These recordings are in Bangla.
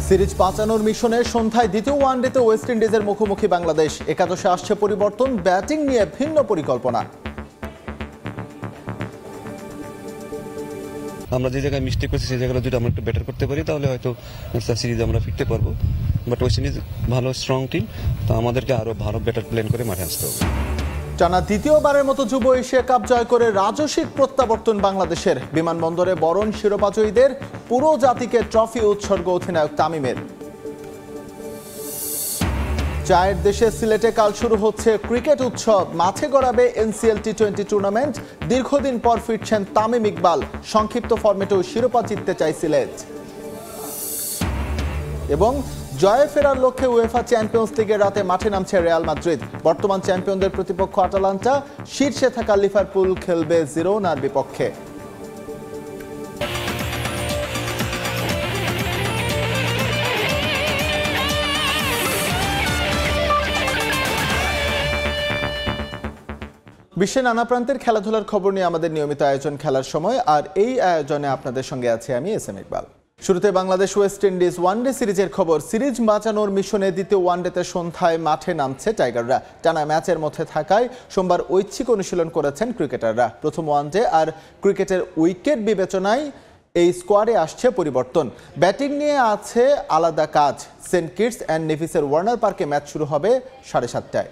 সিরিজ বাঁচানোর মিশনে সন্ধ্যায় দ্বিতীয় ওয়ানডেতে ওয়েস্ট ইন্ডিজের মুখোমুখি বাংলাদেশ। একাদশে আসছে পরিবর্তন, ব্যাটিং নিয়ে ভিন্ন পরিকল্পনা। আমরা যে জায়গায় মিস্টেক করছি সেই জায়গায় যদি আমরা একটু বেটার করতে পারি তাহলে হয়তো সিরিজ আমরা ফিরতে পারবো। বাট ওয়েস্ট ইন্ডিজ ভালো স্ট্রং টিম, তো আমাদেরকে আরো ভালো বেটার প্ল্যান করে মাঠে আসতে হবে। টানা দ্বিতীয়বারের মতো যুব এশিয়া কাপ জয় করে রাজস্বিক প্রত্যাবর্তন বাংলাদেশের। বিমানবন্দরে বরণ শিরোপাজয়ীদের, পুরো জাতিকে ট্রফি উৎসর্গ অধিনায়ক তামিমের। চায়ের দেশে সিলেটে কাল শুরু হচ্ছে ক্রিকেট উৎসব। মাঠে গড়াবে এনসিএল টি20 টুর্নামেন্ট। দীর্ঘদিন পর ফিরছেন তামিম ইকবাল। সংক্ষিপ্ত ফরম্যাটেও শিরোপা জিততে চায় সিলেট। এবং জয়ে ফেরার লক্ষ্যে উয়েফা চ্যাম্পিয়ন্স লিগের রাতে মাঠে নামছে রিয়াল মাদ্রিদ। বর্তমান চ্যাম্পিয়নদের প্রতিপক্ষ আটালান্টা, শীর্ষে থাকা লিভারপুল খেলবে জিরোনার বিপক্ষে। বিশ্বের নানা প্রান্তের খেলাধুলার খবর নিয়ে আমাদের নিয়মিত আয়োজন খেলার সময়, আর এই আয়োজনে আপনাদের সঙ্গে আছে আমি এস এম ইকবাল। শুরুতে বাংলাদেশ ওয়েস্ট ইন্ডিজ ওয়ানডে সিরিজের খবর। সিরিজ বাঁচানোর মিশনে দ্বিতীয় ওয়ানডেতে সন্ধ্যায় মাঠে নামছে টাইগাররা। টানা ম্যাচের মধ্যে থাকায় সোমবার ঐচ্ছিক অনুশীলন করেছেন ক্রিকেটাররা। প্রথম ওয়ানডে আর ক্রিকেটের উইকেট বিবেচনায় এই স্কোয়াডে আসছে পরিবর্তন। ব্যাটিং নিয়ে আছে আলাদা কাজ। সেন্ট কিটস অ্যান্ড নেভিসের ওয়ার্নার পার্কে ম্যাচ শুরু হবে 7:30টায়।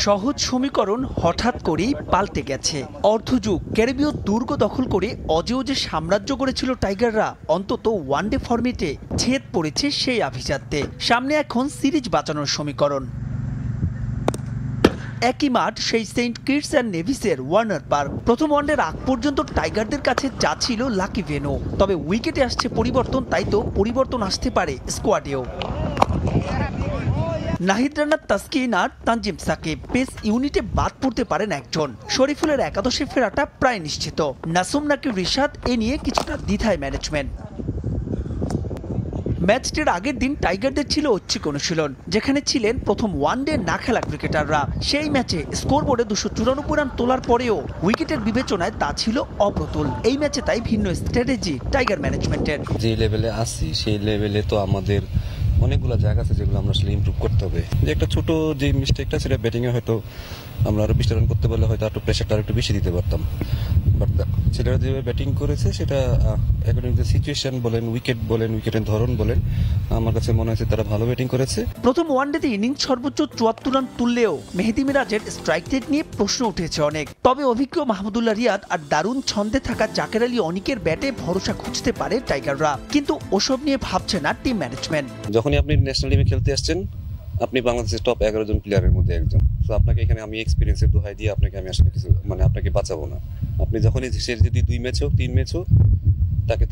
সহজ সমীকরণ হঠাৎ করেই পাল্টে গেছে। অর্ধযুগ ক্যারিবীয় দুর্গ দখল করে অজেয় যে সাম্রাজ্য গড়েছিল টাইগাররা, অন্তত ওয়ানডে ফরম্যাটে ছেদ পড়েছে সেই আভিজাত্যে। সামনে এখন সিরিজ বাঁচানোর সমীকরণ। একই মাঠ, সেই সেন্ট কিটস অ্যান্ড নেভিসের ওয়ার্নার পার্ক। প্রথম ওয়ানডের আগ পর্যন্ত টাইগারদের কাছে যা ছিল লাকি ভেন্যু। তবে উইকেটে আসছে পরিবর্তন, তাই তো পরিবর্তন আসতে পারে স্কোয়াডেও। নাহিদ রানার, তাসকিন আর তানজিম সাকিব পেস ইউনিটে বাদ পড়তে পারেন একজন। শরীফুলের একাদশে ফেরাটা প্রায় নিশ্চিত। নাসুম নাকি রিশাদ, এ নিয়ে কিছুটা দ্বিধায় ম্যানেজমেন্ট। ম্যাচটির আগের দিন টাইগারদের ছিল ঐচ্ছিক অনুশীলন, যেখানে ছিলেন প্রথম ওয়ানডে না খেলা ক্রিকেটাররা। সেই ম্যাচে স্কোরবোর্ডে 294 রান তোলার পরেও উইকেটের বিবেচনায় তা ছিল অপ্রতুল। এই ম্যাচে তাই ভিন্ন স্ট্র্যাটেজি টাইগার ম্যানেজমেন্টের। যে লেভেলে আসি সেই লেভেলে তো আমাদের অনেকগুলো জায়গা আছে যেগুলো আমরা আসলে ইমপ্রুভ করতে হবে। যে একটা ছোট যে মিস্টেকটা, সেটা ব্যাটিংয়ে হয়তো আমরা আরো 20 রান করতে পারলে হয়তো একটু প্রেশারটা একটু বেশি দিতে পারতাম। বাট ছেলেরা যেভাবে ব্যাটিং করেছে সেটা অ্যাকর্ডিং টু সিচুয়েশন বলেন, উইকেট বলেন, উইকেটের ধরন বলেন, আমার কাছে মনে হচ্ছে তারা ভালো ব্যাটিং করেছে। প্রথম ওয়ানডেতে ইনিংস সর্বোচ্চ 74 রান তুললেও মেহেদী মিরাজের স্ট্রাইক রেট নিয়ে প্রশ্ন উঠেছে অনেক। তবে অভিজ্ঞ মাহমুদুল্লাহ রিয়াদ আর দারুণ ছন্দে থাকা জাকের আলী অনিকের ব্যাটে ভরসা খুঁজতে পারে টাইগাররা। কিন্তু ওসব নিয়ে ভাবছে না টিম ম্যানেজমেন্ট। যখনই আপনি ন্যাশনাল টিমে খেলতে আসছেন, আপনি বাংলাদেশের টপ 11 জন প্লেয়ারের মধ্যে একজন। তো আপনাকে এখানে আমি এক্সপিরিয়েন্সের দোহাই দিয়ে আপনাকে আমি আসলে কিছু আপনাকে বাঁচাবো না। আপনি যখনই সে যদি 2 ম্যাচ হোক 3 ম্যাচ হোক,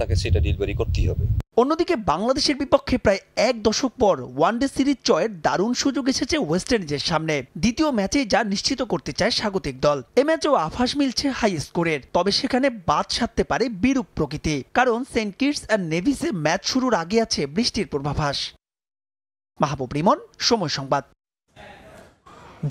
তাকে সেটা ডেলিভারি করতেই হবে। অন্যদিকে বাংলাদেশের বিপক্ষে প্রায় 1 দশক পর ওয়ানডে সিরিজ জয়ের দারুণ সুযোগ এসেছে ওয়েস্ট ইন্ডিজের সামনে। দ্বিতীয় ম্যাচে যা নিশ্চিত করতে চায় স্বাগতিক দল। এ ম্যাচেও আভাস মিলছে হাই স্কোরের, তবে সেখানে বাদ সাধতে পারে বিরূপ প্রকৃতি। কারণ সেন্ট কিটস অ্যান্ড নেভিসে ম্যাচ শুরুর আগে আছে বৃষ্টির পূর্বাভাস। মাহবুব রিমন, সময় সংবাদ।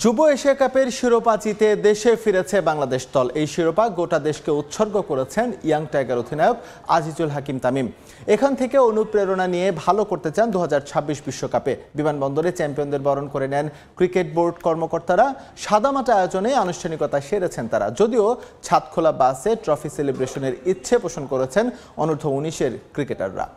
যুব এশিয়া কাপের শিরোপা জিতে দেশে ফিরেছে বাংলাদেশ দল। এই শিরোপা গোটা দেশকে উৎসর্গ করেছেন ইয়াং টাইগার অধিনায়ক আজিজুল হাকিম তামিম। এখান থেকে অনুপ্রেরণা নিয়ে ভালো করতে চান 2026 বিশ্বকাপে। বিমানবন্দরে চ্যাম্পিয়নদের বরণ করে নেন ক্রিকেট বোর্ড কর্মকর্তারা। সাদামাটা আয়োজনে আনুষ্ঠানিকতা সেরেছেন তারা। যদিও ছাদখোলা বাসে ট্রফি সেলিব্রেশনের ইচ্ছে পোষণ করেছেন অনূর্ধ্ব-19-এর ক্রিকেটাররা।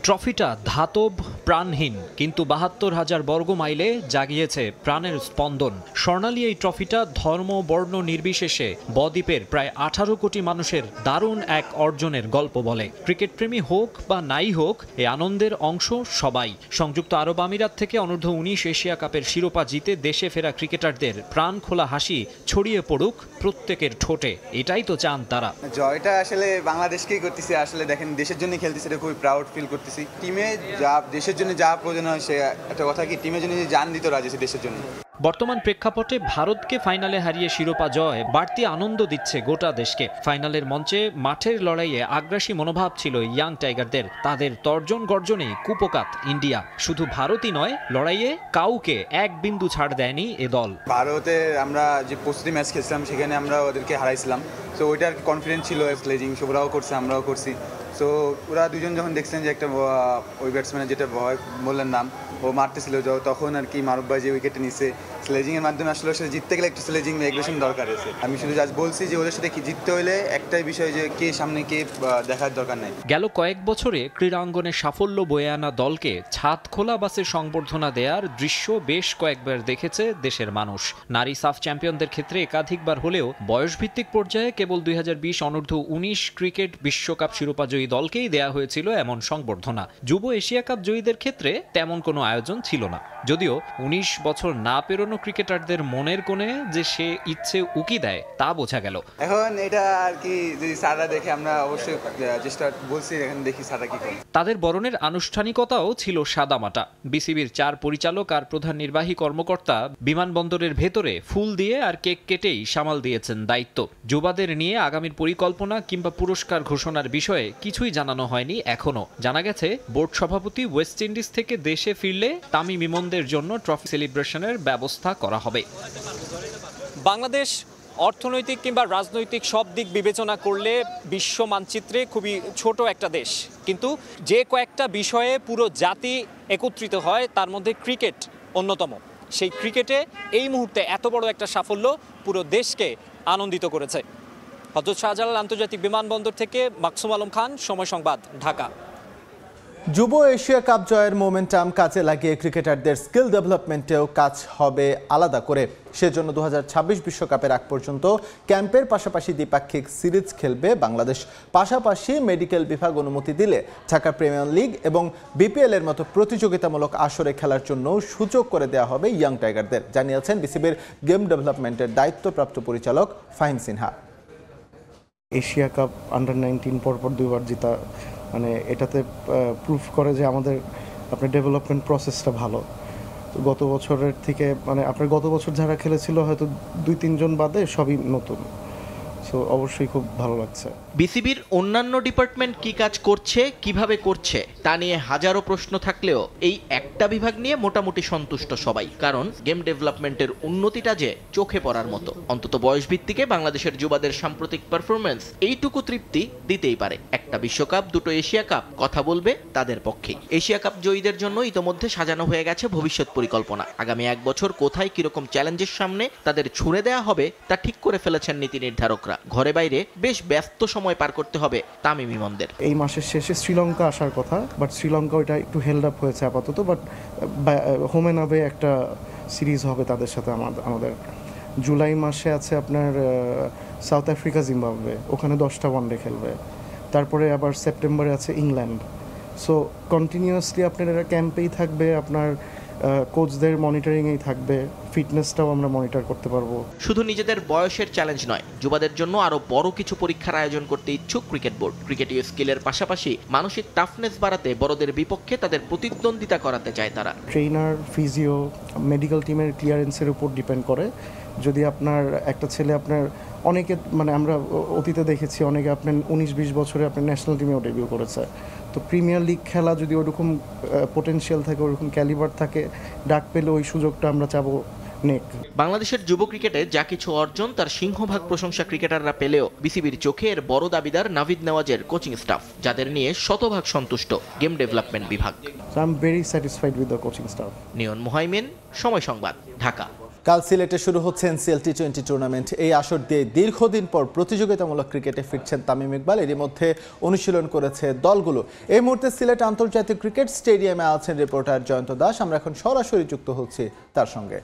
ট্রফিটা ধাতব, প্রাণহীন, কিন্তু 72,000 বর্গ মাইলে জাগিয়েছে প্রাণের স্পন্দন। স্বর্ণালী এই ট্রফিটা ধর্ম বর্ণ নির্বিশেষে বদ্বীপের প্রায় 18 কোটি মানুষের দারুণ এক অর্জনের গল্প বলে। ক্রিকেট প্রেমী হোক বা নাই হোক, এই আনন্দের অংশ সবাই। সংযুক্ত আরব আমিরাত থেকে অনূর্ধ্ব-19 এশিয়া কাপের শিরোপা জিতে দেশে ফেরা ক্রিকেটারদের প্রাণ খোলা হাসি ছড়িয়ে পড়ুক প্রত্যেকের ঠোঁটে, এটাই তো চান তারা। জয়টা আসলে বাংলাদেশকেই করতেছি। আসলে দেখেন, দেশের জন্য খেলতেছি, এটা খুবই প্রাউড ফিল করতেছি। টিমে যা দেশের জন্য যা প্রয়োজন হয়, সে একটা কথা কি, টিমের জন্য জান দিতে রাজি আছে দেশের জন্য। বর্তমান প্রেক্ষাপটে ভারতকে ফাইনালে হারিয়ে শিরোপা জয় বাড়তি আনন্দ দিচ্ছে গোটা দেশকে। ফাইনালের মঞ্চে মাঠের লড়াইয়ে আগ্রাসী মনোভাব ছিল ইয়াং টাইগারদের। তাদের তর্জন গর্জনে কুপোকাত ইন্ডিয়া। শুধু ভারতই নয়, লড়াইয়ে কাউকে এক বিন্দু ছাড় দেয়নি এ দল। ভারতে আমরা যে প্রস্তুতি ম্যাচ খেলছিলাম সেখানে আমরা ওদেরকে হারাইছিলাম, তো ওইটার কনফিডেন্স ছিল, স্লেজিং ওরাও করছে আমরাও করছি। সো ওরা দুজন যখন দেখছেন যে একটা ওই ব্যাটসম্যানের যেটা বললেন নাম, ও মারতেছিল তখন আর কি মারুফ ভাই যে উইকেটে নিছে, স্লেজিংয়ের মাধ্যমে আসলে সেটা জিততে গেলে একটু স্লেজিং এগ্রেশন দরকার আছে। আমি শুধু জাস্ট বলছি যে ওদের সাথে কি জিততে হলে একটাই বিষয় যে কে সামনে কে দেখার দরকার নাই। গেল কয়েক বছরে ক্রীড়াঙ্গনে সাফল্য বয়ে আনা দলকে ছাদ খোলা বাসে সংবর্ধনা দেওয়ার দৃশ্য বেশ কয়েকবার দেখেছে দেশের মানুষ। নারী সাফ চ্যাম্পিয়নদের ক্ষেত্রে একাধিকবার হলেও বয়সভিত্তিক পর্যায়ে কেবল 2020 অনূর্ধ্ব-19 ক্রিকেট বিশ্বকাপ শিরোপাজয়ী দলকেই দেয়া হয়েছিল এমন সংবর্ধনা। যুব এশিয়া কাপ জয়ীদের ক্ষেত্রে তেমন কোনো আয়োজন ছিল না, যদিও 19 বছর না পেরোনো ক্রিকেটারদের মনের কোণে যে সে ইচ্ছে উকি দেয় তা বোঝা গেল। এখন এটা আর কি যদি স্যাররা দেখে আমরা অবশ্যই চেষ্টা বলছি, এখন দেখি স্যাররা কি করে। তাদের বরণের আনুষ্ঠানিকতাও ছিল সাদামাটা। বিসিবির 4 পরিচালক আর প্রধান নির্বাহী কর্মকর্তা বিমানবন্দরের ভেতরে ফুল দিয়ে আর কেক কেটেই সামাল দিয়েছেন দায়িত্ব। যুবাদের নিয়ে আগামীর পরিকল্পনা কিংবা পুরস্কার ঘোষণার বিষয়ে কিছুই জানানো হয়নি এখনো। জানা গেছে বোর্ড সভাপতি ওয়েস্ট ইন্ডিজ থেকে দেশে ফিরলে তামিম ইমনদের জন্য ট্রফি সেলিব্রেশনের ব্যবস্থা করা হবে। বাংলাদেশ অর্থনৈতিক কিংবা রাজনৈতিক সব দিক বিবেচনা করলে বিশ্ব মানচিত্রে খুবই ছোট একটা দেশ, কিন্তু যে কয়েকটা বিষয়ে পুরো জাতি একত্রিত হয় তার মধ্যে ক্রিকেট অন্যতম। সেই ক্রিকেটে এই মুহূর্তে এত বড় একটা সাফল্য পুরো দেশকে আনন্দিত করেছে। হযরত শাহজালাল আন্তর্জাতিক বিমানবন্দর থেকে মাকসুম আলম খান, সময় সংবাদ, ঢাকা। যুব এশিয়া কাপ জয়ের মোমেন্টাম কাজে লাগিয়ে ক্রিকেটারদের স্কিল ডেভেলপমেন্টেও কাজ হবে আলাদা করে। সেজন্য 2026 বিশ্বকাপের আগ পর্যন্ত ক্যাম্পের পাশাপাশি দ্বিপাক্ষিক সিরিজ খেলবে বাংলাদেশ। পাশাপাশি মেডিকেল বিভাগ অনুমতি দিলে ঢাকা প্রিমিয়ার লিগ এবং বিপিএল এর মতো প্রতিযোগিতামূলক আসরে খেলার জন্য সুযোগ করে দেওয়া হবে ইয়াং টাইগারদের, জানিয়েছেন বিসিবির গেম ডেভেলপমেন্টের দায়িত্বপ্রাপ্ত পরিচালক Fahim Sinha. Asia cup under 19 পরপর 2বার জেতা, মানে এটাতে প্রুফ করে যে আমাদের আপনার ডেভেলপমেন্ট প্রসেসটা ভালো। তো গত বছরের থেকে মানে আপনার গত বছর যারা খেলেছিল হয়তো 2-3 জন বাদে সবই নতুন, সো অবশ্যই খুব ভালো লাগছে। বিসিবির অন্যান্য ডিপার্টমেন্ট কি কাজ করছে, কিভাবে করছে তা নিয়ে হাজারো প্রশ্ন থাকলেও এই একটা বিভাগ নিয়ে মোটামুটি সন্তুষ্ট সবাই, কারণ গেম ডেভেলপমেন্টের উন্নতিটা যে চোখে পড়ার মতো। অন্তত বয়স ভিত্তিকে বাংলাদেশের যুবাদের সাম্প্রতিক পারফরমেন্স এইটুকু তৃপ্তি দিতেই পারে। একটা বিশ্বকাপ, 2টো এশিয়া কাপ কথা বলবে তাদের পক্ষেই। এশিয়া কাপ জয়ীদের জন্য ইতোমধ্যে সাজানো হয়ে গেছে ভবিষ্যৎ পরিকল্পনা। আগামী 1 বছর কোথায় কিরকম চ্যালেঞ্জের সামনে তাদের ছুঁড়ে দেওয়া হবে তা ঠিক করে ফেলেছেন নীতি নির্ধারকরা। ঘরে বাইরে বেশ ব্যস্ত সময় পার করতে হবে তামিম ইমনদের। এই মাসের শেষে শ্রীলঙ্কা আসার কথা, বাট শ্রীলঙ্কা ওইটা একটু হেল্ড আপ হয়েছে আপাতত, বাট হোম এন্ড অ্যাওয়ে একটা সিরিজ হবে তাদের সাথে আমাদের। জুলাই মাসে আছে আপনার সাউথ আফ্রিকা, জিম্বাবুয়ে, ওখানে 10টা ওয়ানডে খেলবে। তারপরে আবার সেপ্টেম্বরে আছে ইংল্যান্ড। সো কন্টিনিউয়াসলি আপনার এরা ক্যাম্পেই থাকবে, আপনার কোচদের মনিটরিংয়েই থাকবে, ফিটনেসটাও আমরা মনিটর করতে পারবো। শুধু নিজেদের বয়সের চ্যালেঞ্জ নয়, যুবাদের জন্য আরো বড় কিছু পরীক্ষার আয়োজন করতে ইচ্ছুক ক্রিকেট বোর্ড। ক্রিকেটীয় স্কিলের পাশাপাশি মানসিক টাফনেস বাড়াতে বড়দের বিপক্ষে তাদের প্রতিদ্বন্দ্বিতা করাতে চায় তারা। ট্রেনার, ফিজিও, মেডিকেল টিমের ক্লিয়ারেন্সের উপর ডিপেন্ড করে। যদি আপনার একটা ছেলে আপনার অনেকে মানে আমরা অতীতে দেখেছি অনেকে আপনার 19-20 বছরে আপনার ন্যাশনাল টিমেও ডেবিউ করেছে। তো প্রিমিয়ার লিগ খেলা যদি ওরকম পোটেনশিয়াল থাকে, ওরকম ক্যালিবার থাকে, ডাক পেলে ওই সুযোগটা আমরা চাবো নেক। বাংলাদেশের যুব ক্রিকেটে যা কিছু অর্জন তার সিংহভাগ প্রশংসা ক্রিকেটাররা পেলেও বিসিবির চোখে এর বড় দাবিদার নাভিদ নেওয়াজের কোচিং স্টাফ, যাদের নিয়ে শতভাগ সন্তুষ্ট গেম ডেভেলপমেন্ট বিভাগ। I am very satisfied with the coaching staff. Neon Muhaimin, সময় সংবাদ, ঢাকা। কাল সিলেটে শুরু হচ্ছে এনসিএল টি20 টুর্নামেন্ট। এই আসর দিয়ে দীর্ঘদিন পর প্রতিযোগিতামূলক ক্রিকেটে ফিরছেন তামিম ইকবাল। এরই মধ্যে অনুশীলন করেছে দলগুলো। এই মুহূর্তে সিলেট আন্তর্জাতিক ক্রিকেট স্টেডিয়ামে আছেন রিপোর্টার জয়ন্ত দাস। আমরা এখন সরাসরি যুক্ত হচ্ছি তার সঙ্গে।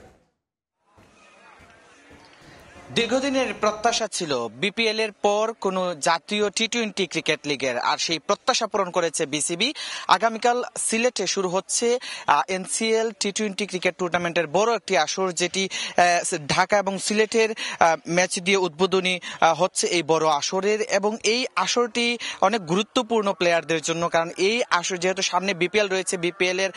দীর্ঘদিনের প্রত্যাশা ছিল বিপিএল এর পর কোন জাতীয় টি-20 ক্রিকেট লিগের, আর সেই প্রত্যাশা পূরণ করেছে বিসিবি। আগামীকাল সিলেটে শুরু হচ্ছে এনসিএল টি-20 ক্রিকেট টুর্নামেন্টের বড় একটি আসর, যেটি ঢাকা এবং সিলেটের ম্যাচ দিয়ে উদ্বোধনী হচ্ছে এই বড় আসরের। এবং এই আসরটি অনেক গুরুত্বপূর্ণ প্লেয়ারদের জন্য, কারণ এই আসর যেহেতু সামনে বিপিএল রয়েছে, বিপিএল এর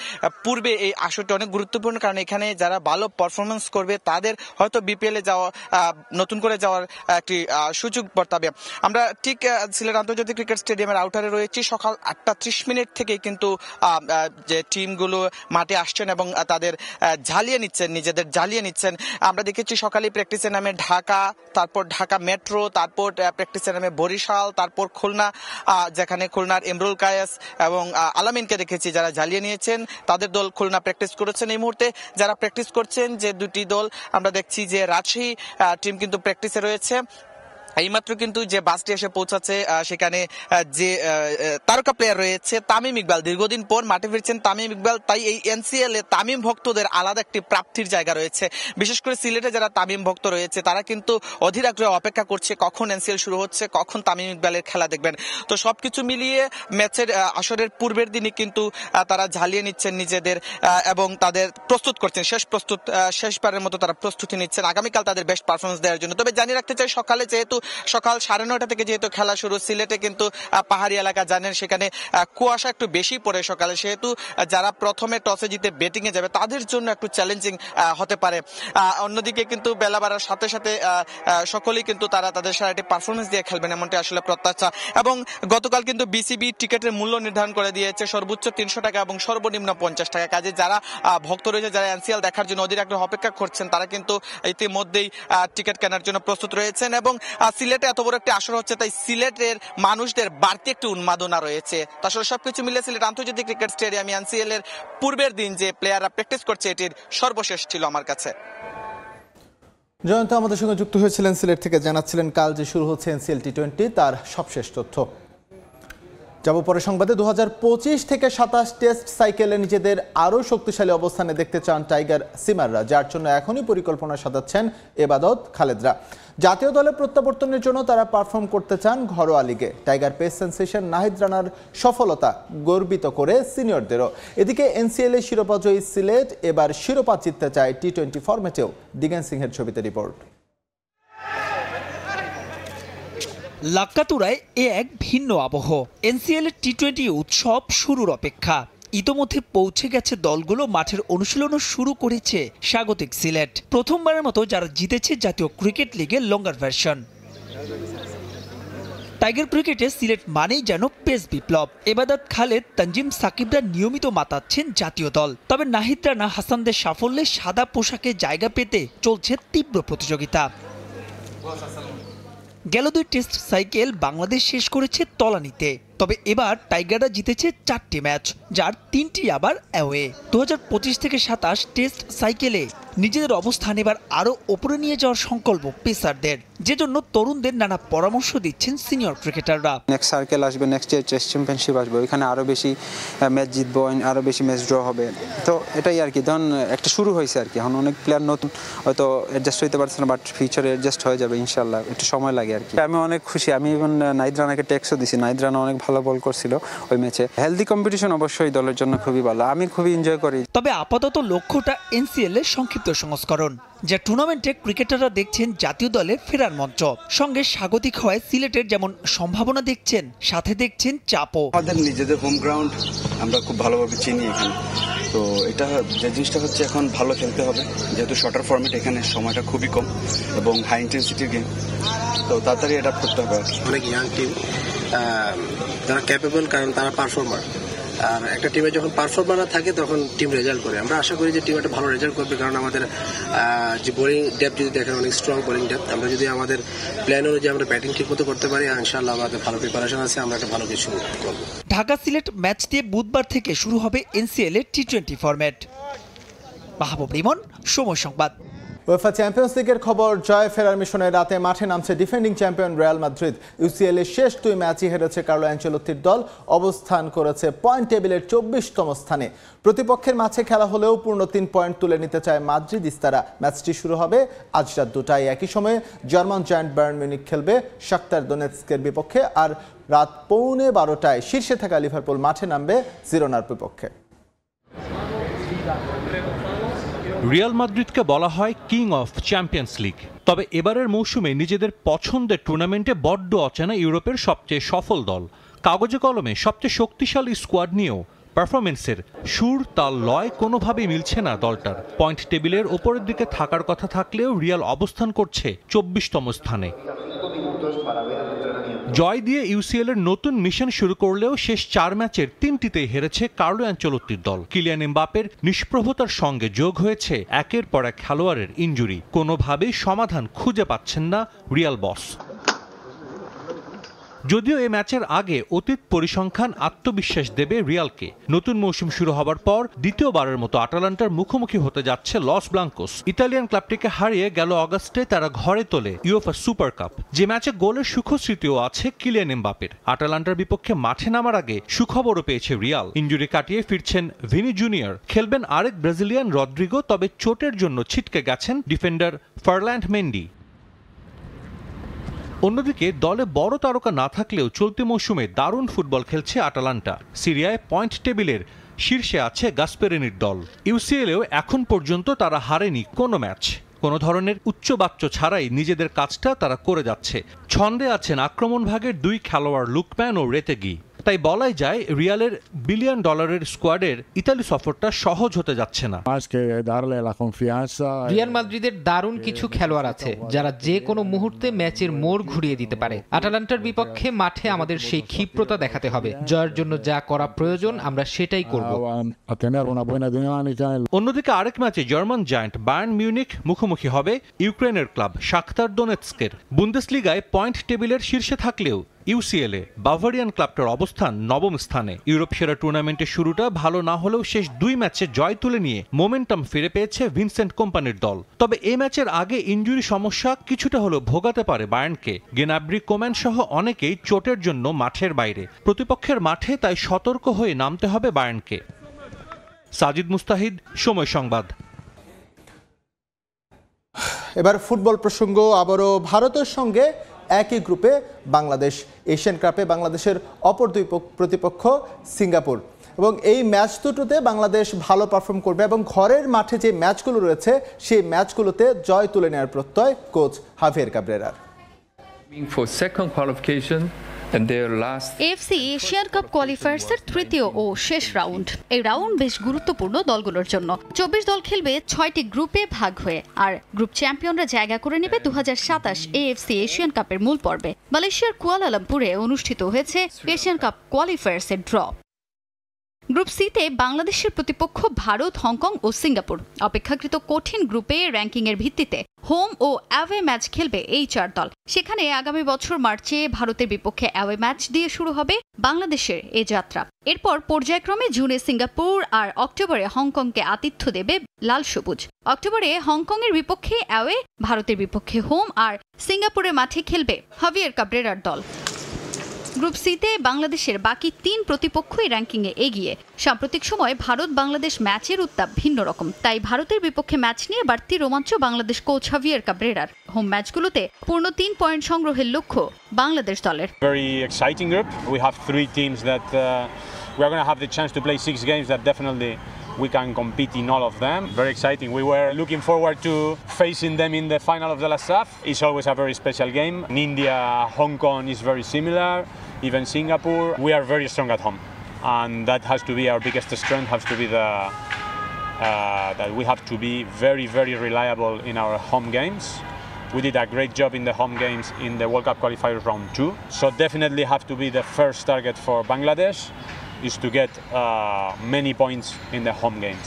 পূর্বে এই আসরটি অনেক গুরুত্বপূর্ণ, কারণ এখানে যারা ভালো পারফরমেন্স করবে তাদের হয়তো বিপিএল এ যাওয়া, নতুন করে যাওয়ার একটি সুযোগ বর্তাবে। আমরা ঠিক সিলেট আন্তর্জাতিক ক্রিকেট স্টেডিয়ামের আউটারে রয়েছি। সকাল 8:30 থেকে কিন্তু যে টিমগুলো মাঠে আসছেন এবং তাদের নিজেদের ঝালিয়ে নিচ্ছেন। আমরা দেখেছি সকালে প্র্যাকটিসের নামে ঢাকা, তারপর ঢাকা মেট্রো, তারপর প্র্যাকটিসের নামে বরিশাল, তারপর খুলনা, যেখানে খুলনার ইমরুল কায়েস এবং আলামিনকে দেখেছি যারা ঝালিয়ে নিয়েছেন। তাদের দল খুলনা প্র্যাকটিস করেছেন। এই মুহূর্তে যারা প্র্যাকটিস করছেন যে দুটি দল, আমরা দেখছি যে রাজশাহী টিম কিন্তু প্র্যাকটিসে রয়েছে। এইমাত্র কিন্তু যে বাসটি এসে পৌঁছাচ্ছে সেখানে যে তারকা প্লেয়ার রয়েছে তামিম ইকবাল, দীর্ঘদিন পর মাঠে ফিরছেন তামিম ইকবাল। তাই এই এনসিএল এ তামিম ভক্তদের আলাদা একটি প্রাপ্তির জায়গা রয়েছে। বিশেষ করে সিলেটে যারা তামিম ভক্ত রয়েছে তারা কিন্তু অধীর আগ্রহে অপেক্ষা করছে কখন এনসিএল শুরু হচ্ছে, কখন তামিম ইকবালের খেলা দেখবেন। তো সবকিছু মিলিয়ে ম্যাচের আসরের পূর্বের দিনই কিন্তু তারা ঝালিয়ে নিচ্ছেন নিজেদের এবং তাদের প্রস্তুত করছেন, শেষবারের মতো তারা প্রস্তুতি নিচ্ছেন আগামীকাল তাদের বেস্ট পারফরমেন্স দেওয়ার জন্য। তবে জানিয়ে রাখতে চাই, সকালে যেহেতু সকাল 9:30 থেকে যেহেতু খেলা শুরু, সিলেটে কিন্তু পাহাড়ি এলাকা জানেন, সেখানে কুয়াশা একটু বেশি পড়ে সকালে, সেহেতু যারা প্রথমে টসে জিতে ব্যাটিং এ যাবে তাদের জন্য একটু চ্যালেঞ্জিং হতে পারে। অন্যদিকে কিন্তু বেলা বাড়ার সাথে সাথে সকলেই কিন্তু তারা তাদের সারাটি পারফরমেন্স দিয়ে খেলবেন এমনটি আসলে প্রত্যাশা। এবং গতকাল কিন্তু বিসিবি টিকেটের মূল্য নির্ধারণ করে দিয়েছে সর্বোচ্চ 300 টাকা এবং সর্বনিম্ন 50 টাকা। কাজে যারা ভক্ত রয়েছে, যারা এনসিএল দেখার জন্য অধীর আগ্রহে অপেক্ষা করছেন, তারা কিন্তু ইতিমধ্যেই টিকিট কেনার জন্য প্রস্তুত রয়েছেন। এবং সিলেটে এত বড় একটি আসর হচ্ছে, তাই সিলেটের মানুষদের বাড়তি একটি উন্মাদনা রয়েছে। আসলে সবকিছু মিলে সিলেট আন্তর্জাতিক ক্রিকেট স্টেডিয়াম এনসিএল এর পূর্বের দিন যে প্লেয়াররা প্র্যাকটিস করছে এটির সর্বশেষ ছিল আমার কাছে। জয়ন্ত আমাদের সঙ্গে যুক্ত হয়েছিলেন সিলেট থেকে, জানাচ্ছিলেন কাল যে শুরু হচ্ছে এনসিএল টি-20 তার সবশেষ তথ্য। যাব পরে সংবাদে। 2025 থেকে 27 টেস্ট সাইকেলে নিজেদের আরও শক্তিশালী অবস্থানে দেখতে চান টাইগার সিমাররা, যার জন্য এখনই পরিকল্পনা সাজাচ্ছেন এবাদত খালেদরা। জাতীয় দলে প্রত্যাবর্তনের জন্য তারা পারফর্ম করতে চান ঘরোয়া লিগে। টাইগার পেস সেন্সেশন নাহিদ রানার সফলতা গর্বিত করে সিনিয়রদেরও। এদিকে এনসিএল-এ শিরোপাজয়ী সিলেট এবার শিরোপা জিততে চায় টি-20 ফরম্যাটেও। দিগেন সিংহের ছবিতে রিপোর্ট। লাক্কাতুরায় এ এক ভিন্ন আবহ। এনসিএল এর টি-20 উৎসব শুরুর অপেক্ষা। ইতোমধ্যে পৌঁছে গেছে দলগুলো, মাঠের অনুশীলনও শুরু করেছে স্বাগতিক সিলেট। প্রথমবারের মতো যারা জিতেছে জাতীয় ক্রিকেট লিগের লঙ্গার ভার্সন। টাইগার ক্রিকেটে সিলেট মানেই যেন পেস বিপ্লব। এবাদত খালেদ, তানজিম সাকিবরা নিয়মিত মাতাচ্ছেন জাতীয় দল। তবে নাহিদ রানা, হাসানদের সাফল্যে সাদা পোশাকে জায়গা পেতে চলছে তীব্র প্রতিযোগিতা। গেল 2 টেস্ট সাইকেল বাংলাদেশ শেষ করেছে তলানিতে। তবে এবার টাইগাররা জিতেছে 4টি ম্যাচ, যার 3টি আবার অ্যাওয়ে। 2025 থেকে 27 টেস্ট সাইকেলে নিজেদের অবস্থান এবার আরও ওপরে নিয়ে যাওয়ার সংকল্প পেসারদের, যে জন্য তরুণদের নানা পরামর্শ দিচ্ছেন সিনিয়র ক্রিকেটাররা। নেক্সট সার্কেল আসবে, নেক্সট ইয়ার টেস্ট চ্যাম্পিয়নশিপ আসবে, ওইখানে আরও বেশি ম্যাচ জিতবো, আরও বেশি ম্যাচ ড্র হবে। তো এটাই আর কি, ধরুন একটা শুরু হয়েছে আর কি। এখন অনেক প্লেয়ার নতুন, হয়তো অ্যাডজাস্ট হইতে পারছে না, বাট ফিউচারে অ্যাডজাস্ট হয়ে যাবে ইনশাল্লাহ। একটু সময় লাগে আর কি। আমি অনেক খুশি। আমি ইভেন নাহিদ রানাকে টেক্সটও দিছি। নাহিদ রানা অনেক ভালো বল করছিল ওই ম্যাচে। হেলদি কম্পিটিশন অবশ্যই দলের জন্য খুবই ভালো, আমি খুবই এনজয় করি। তবে আপাতত লক্ষ্যটা এনসিএল এর সংক্ষিপ্ত সংস্করণ, যা টুর্নামেন্টে ক্রিকেটাররা দেখছেন জাতীয় দলে ফেরার মঞ্চ। সঙ্গে স্বাগতিক হওয়ায় সিলেটের যেমন সম্ভাবনা দেখছেন, সাথে দেখছেন চাপও। আমাদের নিজেদের হোম গ্রাউন্ড, আমরা খুব ভালোভাবে চিনি এখানে। তো এটা যে জিনিসটা হচ্ছে, এখন ভালো খেলতে হবে, যেহেতু শর্টার ফরম্যাট, এখানে সময়টা খুবই কম এবং হাই ইন্টেন্সিটির গেম, তো তাড়াতাড়ি অ্যাডাপ্ট করতে হবে। অনেক ইয়াং টিম, তারা ক্যাপেবল, কারণ তারা পারফর্মার। আর একটা টিমে যখন পারফর্মাররা থাকে তখন টিম রেজাল্ট করে। আমরা আশা করি যে টিম একটা ভালো রেজাল্ট করবে, কারণ আমাদের যে বোলিং ডেপথ যদি দেখেন, অনেক স্ট্রং বোলিং ডেপথ। আমরা যদি আমাদের প্ল্যান অনুযায়ী আমরা ব্যাটিং ঠিক মতো করতে পারি, ইনশাআল্লাহ আমাদের ভালো প্রিপারেশন আছে, আমরা একটা ভালো কিছু করব। ঢাকা সিলেট ম্যাচ দিয়ে বুধবার থেকে শুরু হবে এনসিএল এর টি-20 ফরম্যাট। মাহবুব রিমন, সময় সংবাদ। উয়েফা চ্যাম্পিয়ন্স লিগের খবর, জয় ফেরার মিশনে রাতে মাঠে নামছে defending champion Real Madrid. UCL এর শেষ 2 ম্যাচই হেরেছে কার্লো অ্যানচেলোত্তির দল, অবস্থান করেছে পয়েন্ট টেবিলের 24তম স্থানে। প্রতিপক্ষের মাঝে খেলা হলেও পূর্ণ 3 পয়েন্ট তুলে নিতে চায় মাদ্রিদ ইস্তারা। ম্যাচটি শুরু হবে আজ রাত 2টায়। একই সময়ে জার্মান জায়ান্ট বায়ার্ন মিউনিখ খেলবে শাখতার দোনেৎস্কের বিপক্ষে, আর রাত 11:15টায় শীর্ষে থাকা লিভারপুল মাঠে নামবে জিরোনার বিপক্ষে। রিয়াল মাদ্রিদকে বলা হয় কিং অফ চ্যাম্পিয়ন্স লিগ, তবে এবারের মৌসুমে নিজেদের পছন্দের টুর্নামেন্টে বড্ড অচেনা ইউরোপের সবচেয়ে সফল দল। কাগজে কলমে সবচেয়ে শক্তিশালী স্কোয়াড নিয়েও পারফরমেন্সের সুর তাল লয় কোনোভাবেই মিলছে না দলটার। পয়েন্ট টেবিলের ওপরের দিকে থাকার কথা থাকলেও রিয়াল অবস্থান করছে 24তম স্থানে। জয় দিয়ে ইউসিএল এর নতুন মিশন শুরু করলেও শেষ 4 ম্যাচের 3টিতেই হেরেছে কার্লো অ্যানচেলোত্তির দল। কিলিয়ান এমবাপ্পের নিষ্প্রভতার সঙ্গে যোগ হয়েছে একের পর এক খেলোয়াড়ের ইনজুরি। কোনোভাবেই সমাধান খুঁজে পাচ্ছেন না রিয়াল বস। যদিও এই ম্যাচের আগে অতীত পরিসংখ্যান আত্মবিশ্বাস দেবে রিয়ালকে। নতুন মৌসুম শুরু হবার পর দ্বিতীয়বারের মতো আটালান্টার মুখোমুখি হতে যাচ্ছে লস ব্লাঙ্কোস। ইতালিয়ান ক্লাবটিকে হারিয়ে গেল অগাস্টে তারা ঘরে তোলে ইউএফা সুপার কাপ, যে ম্যাচে গোলের সুখস্মৃতিও আছে কিলিয়ান এমবাপ্পের। আটালান্টার বিপক্ষে মাঠে নামার আগে সুখবরও পেয়েছে রিয়াল। ইনজুরি কাটিয়ে ফিরছেন ভিনি জুনিয়র, খেলবেন আরেক ব্রাজিলিয়ান রদ্রিগো, তবে চোটের জন্য ছিটকে গেছেন ডিফেন্ডার ফার্ল্যান্ড মেন্ডি। অন্যদিকে দলে বড় তারকা না থাকলেও চলতি মৌসুমে দারুণ ফুটবল খেলছে আটালান্টা। সিরিয়ায় পয়েন্ট টেবিলের শীর্ষে আছে গাসপেরিনির দল। ইউসিএলেও এখন পর্যন্ত তারা হারেনি কোনো ম্যাচ। কোনো ধরনের উচ্চবাচ্য ছাড়াই নিজেদের কাজটা তারা করে যাচ্ছে। ছন্দে আছেন আক্রমণ ভাগের 2 খেলোয়াড় লুকম্যান ও রেতেগি। তাই বলাই যায় রিয়ালের $1 বিলিয়ন স্কোয়াডের ইতালি সফরটা সহজ হতে যাচ্ছে না। রিয়াল মাদ্রিদের দারুণ কিছু খেলোয়াড় আছে যারা যে কোনো মুহূর্তে ম্যাচের মোড় ঘুরিয়ে দিতে পারে। আটালান্টার বিপক্ষে মাঠে আমাদের সেই ক্ষিপ্রতা দেখাতে হবে। জয়ের জন্য যা করা প্রয়োজন আমরা সেটাই করব। অন্যদিকে আরেক ম্যাচে জার্মান জায়ান্ট বায়ার্ন মিউনিখ মুখোমুখি হবে ইউক্রেনের ক্লাব শাখতার দোনেৎস্কের। বুন্দেসলিগায় পয়েন্ট টেবিলের শীর্ষে থাকলেও ইউসিএলে বাভারিয়ান ক্লাবটার অবস্থান 9ম স্থানে। ইউরোপ সেরা টুর্নামেন্টের শুরুটা ভালো না হলেও শেষ 2 ম্যাচে জয় তুলে নিয়ে মোমেন্টাম ফিরে পেয়েছে ভিনসেন্ট কোম্পানির দল। তবে এই ম্যাচের আগে ইনজুরি সমস্যা কিছুটা হলেও ভোগাতে পারে বায়ার্নকে। গেনাব্রি, কোম্যান সহ অনেকেই চোটের জন্য মাঠের বাইরে। প্রতিপক্ষের মাঠে তাই সতর্ক হয়ে নামতে হবে বায়ার্নকে। সাজিদ মুস্তাহিদ, সময় সংবাদ। এবার ফুটবল প্রসঙ্গ আবারও। ভারতের সঙ্গে একই গ্রুপে বাংলাদেশ। এশিয়ান কাপে বাংলাদেশের অপর 2 প্রতিপক্ষ সিঙ্গাপুর, এবং এই ম্যাচ দুটোতে বাংলাদেশ ভালো পারফর্ম করবে এবং ঘরের মাঠে যে ম্যাচগুলো রয়েছে সেই ম্যাচগুলোতে জয় তুলে নেওয়ার প্রত্যয় কোচ হাভিয়ের কাব্রেরার। এএফসি এশিয়ান কাপ কোয়ালিফায়ার্সের 3য় ও শেষ রাউন্ড। এই রাউন্ড বেশ গুরুত্বপূর্ণ দলগুলোর জন্য। 24 দল খেলবে 6টি গ্রুপে ভাগ হয়ে, আর গ্রুপ চ্যাম্পিয়নরা জায়গা করে নেবে 2027 এএফসি এশিয়ান কাপের মূল পর্বে। মালয়েশিয়ার কুয়ালালামপুরে অনুষ্ঠিত হয়েছে এশিয়ান কাপ কোয়ালিফায়ার্সের ড্র। গ্রুপ সিতে বাংলাদেশের প্রতিপক্ষ ভারত, হংকং ও সিঙ্গাপুর। অপেক্ষাকৃত কঠিন গ্রুপে র্যাঙ্কিংয়ের ভিত্তিতে হোম ও অ্যাওয়ে ম্যাচ খেলবে এই 4 দল। সেখানে আগামী বছর মার্চে ভারতের বিপক্ষে অ্যাওয়ে ম্যাচ দিয়ে শুরু হবে বাংলাদেশের এ যাত্রা। এরপর পর্যায়ক্রমে জুনে সিঙ্গাপুর আর অক্টোবরে হংকংকে আতিথ্য দেবে লাল সবুজ। অক্টোবরে হংকংয়ের বিপক্ষে অ্যাওয়ে, ভারতের বিপক্ষে হোম, আর সিঙ্গাপুরের মাঠে খেলবে হাভিয়ের কাব্রেরার দল। গ্রুপ সিতে বাংলাদেশের বাকি 3 প্রতিপক্ষই র্যাঙ্কিংয়ে এগিয়ে। সাম্প্রতিক সময় ভারত বাংলাদেশ ম্যাচের উত্তাপ ভিন্ন রকম, তাই ভারতের বিপক্ষে ম্যাচ নিয়ে বাড়তি রোমাঞ্চ বাংলাদেশ কোচ হাভিয়ের কাব্রেরার। হোম ম্যাচগুলোতে পূর্ণ 3 পয়েন্ট সংগ্রহের লক্ষ্য বাংলাদেশ দলের। Very exciting group. We have 3 teams that we are going to have the chance to play 6 games that definitely we can compete in all of them. Very exciting. We were looking forward to facing them in the final of the last half. It's always a very special game. In India, Hong Kong is very similar. Even Singapore, we are very strong at home, and that has to be our biggest strength. Has to be that we have to be very, very reliable in our home games. We did a great job in the home games in the World Cup qualifiers round 2. So definitely have to be the first target for Bangladesh is to get many points in the home games.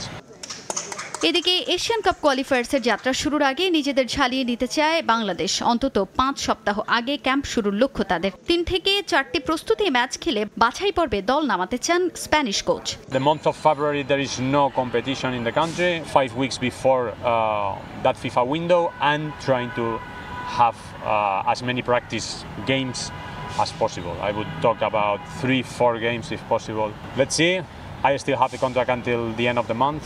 এদিকে এশিয়ান কাপ কোয়ালিফায়ার্সের যাত্রা শুরুর আগে নিজেদের ঝালিয়ে নিতে চায় বাংলাদেশ। অন্তত 5 সপ্তাহ আগে ক্যাম্প শুরুর লক্ষ্য তাদের। 3 থেকে 4টি প্রস্তুতি ম্যাচ খেলে বাছাই পর্বে দল নামাতে চান Spanish coach. The month of February there is no competition in the country. 5 weeks before that FIFA window, and trying to have as many practice games as possible. I would talk about 3-4 games if possible. Let's see. I still have the contract until the end of the month.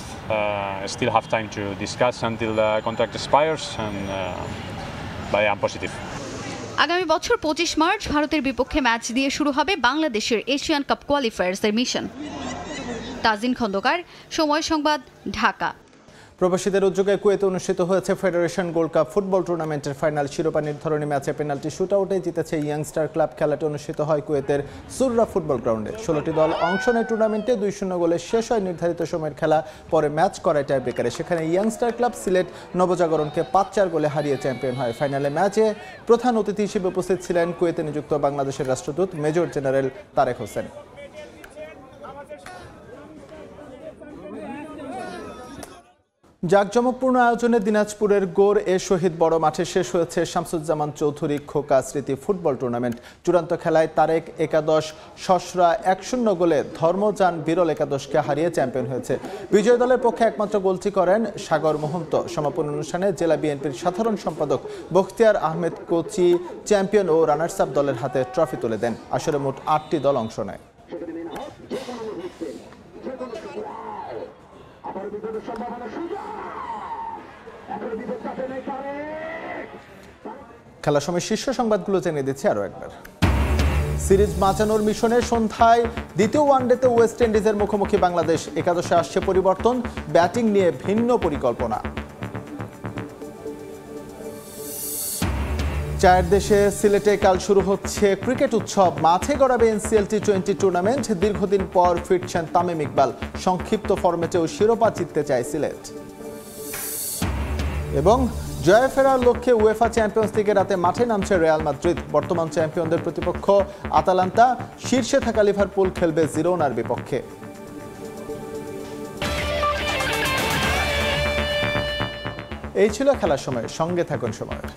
I still have time to discuss until the contract expires, but I am positive. আগামী বছর 25 মার্চ ভারতের বিপক্ষে ম্যাচ দিয়ে শুরু হবে বাংলাদেশের এশিয়ান কাপ কোয়ালিফায়ার্সের মিশন। তাজিন খন্দকার, সময় সংবাদ, ঢাকা। প্রবাসীদের উদ্যোগে কুয়েতে অনুষ্ঠিত হয়েছে ফেডারেশন গোল্ড কাপ ফুটবল টুর্নামেন্টের ফাইনাল শিরোপা নির্ধারণী ম্যাচে পেনাল্টি শুটআউটে জিতেছে ইয়াংস্টার ক্লাব। খেলাটি অনুষ্ঠিত হয় কুয়েতের সুররা ফুটবল গ্রাউন্ডে। 16টি দল অংশ নেয় টুর্নামেন্টে। 2-0 গোলে শেষ হয় নির্ধারিত সময়ের খেলা। পরে ম্যাচ করায় টাই ব্রেকারে। সেখানে ইয়াংস্টার ক্লাব সিলেট নবজাগরণকে 5-4 গোলে হারিয়ে চ্যাম্পিয়ন হয়। ফাইনালে ম্যাচে প্রধান অতিথি হিসেবে উপস্থিত ছিলেন কুয়েতে নিযুক্ত বাংলাদেশের রাষ্ট্রদূত মেজর জেনারেল তারেক হোসেন। জাঁকজমকপূর্ণ আয়োজনে দিনাজপুরের গোর এ শহীদ বড় মাঠে শেষ হয়েছে শামসুজ্জামান চৌধুরী খোকা স্মৃতি ফুটবল টুর্নামেন্ট। চূড়ান্ত খেলায় তারেক একাদশ শশরা 1-0 গোলে ধর্মযান বিরল একাদশকে হারিয়ে চ্যাম্পিয়ন হয়েছে। বিজয় দলের পক্ষে একমাত্র গোলটি করেন সাগর মহন্ত। সমাপন অনুষ্ঠানে জেলা বিএনপির সাধারণ সম্পাদক বখতিয়ার আহমেদ কোচি চ্যাম্পিয়ন ও রানার্স আপ দলের হাতে ট্রফি তুলে দেন। আসরে মোট 8টি দল অংশ নেয়। খেলার সময় শীর্ষ সংবাদগুলো জেনে দিচ্ছি আরো একবার। সিরিজ বাঁচানোর মিশনে সন্ধ্যায় দ্বিতীয় ওয়ানডেতে ওয়েস্ট ইন্ডিজের মুখোমুখি বাংলাদেশ। একাদশে আসছে পরিবর্তন, ব্যাটিং নিয়ে ভিন্ন পরিকল্পনা। চায়ের দেশে সিলেটে কাল শুরু হচ্ছে ক্রিকেট উৎসব। মাঠে গড়াবে এনসিএল টি20 টুর্নামেন্ট। দীর্ঘদিন পর ফিরছেন তামিম ইকবাল। সংক্ষিপ্ত ফরম্যাটেও শিরোপা জিততে চায় সিলেট। এবং জয় ফেরার লক্ষ্যে উয়েফা চ্যাম্পিয়ন্স লিগে রাতে মাঠে নামছে রিয়াল মাদ্রিদ। বর্তমান চ্যাম্পিয়নদের প্রতিপক্ষ আতালান্তা। শীর্ষে থাকা লিভারপুল খেলবে জিরোনার বিপক্ষে। এই ছিল খেলার সময়। সঙ্গে থাকুন সময়ের।